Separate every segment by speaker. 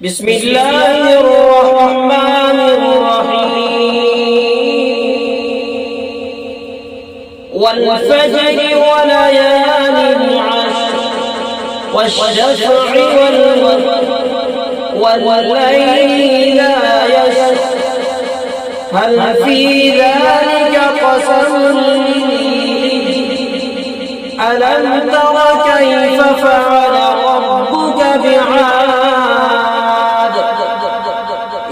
Speaker 1: بسم الله الرحمن الرحيم والفجر وليال عشر والشفع والوتر والليل إذا يسر هل في ذلك قسم ألم تر كيف فعل ربك بعاد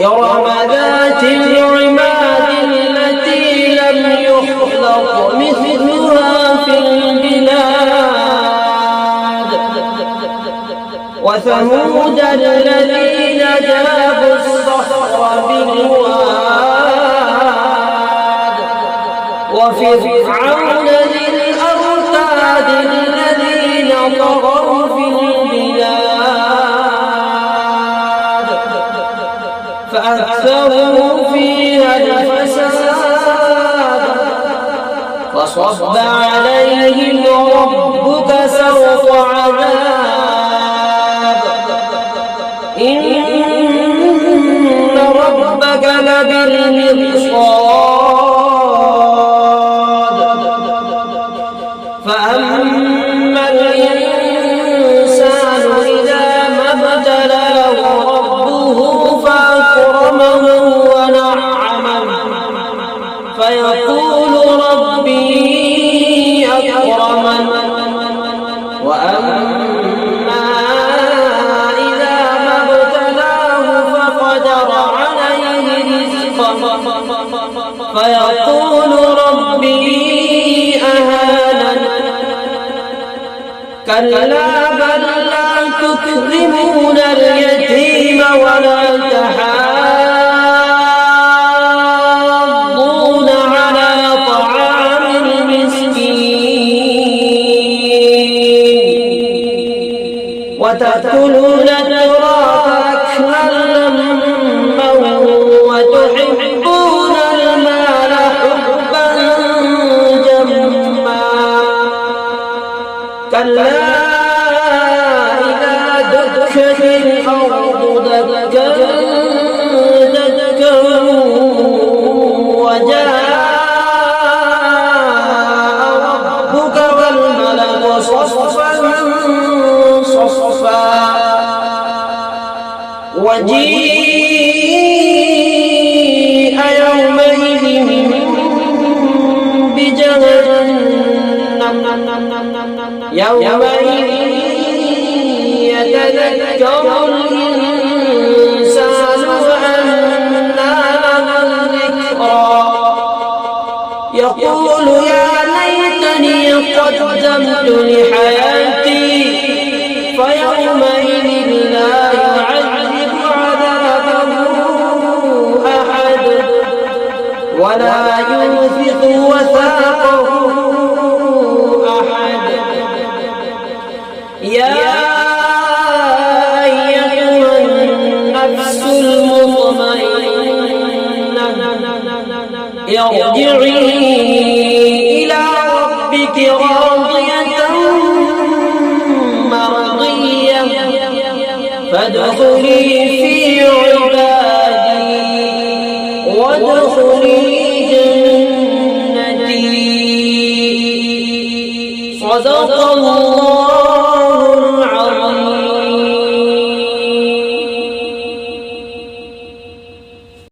Speaker 1: إرم ذات العماد التي لم يخلق مثلها في البلاد وثمود الذين جابوا الصخر بالواد وفرعون ذي الأوتاد الذين طغوا في البلاد فأكثروا فيها الفساد فصب عليهم ربك سوط عذاب إن ربك لبالمرصاد فأما الإنسان إذا ما ابتلاه ربه فأكرمه ونعمه فيقول ربي أكرمن وأما إذا ما ابتلاه فقدر عليه رزقه فيقول ربي أهانن كلا بل لا تكرمون اليتيم ولا تحاضون على طعام المسكين وتأكلون التراث أكلا لما وتحبون المال حبا جما كلا إذا دكت الأرض دكا دكا وجاء ربك والملك صفا صفا وجيء يومئذ بجهنم يومئذ يتذكر الإنسان وأنى له الذكرى يقول يا ليتني قدمت لحياتي فيومئذ لا يعذب عذابه أحد ولا يوثق وثاقه أحد يا أيتها النفس المطمئنة ارجعي إلى ربك راضية مرضية فادخلي في عبادي وادخلي جنتي صدق الله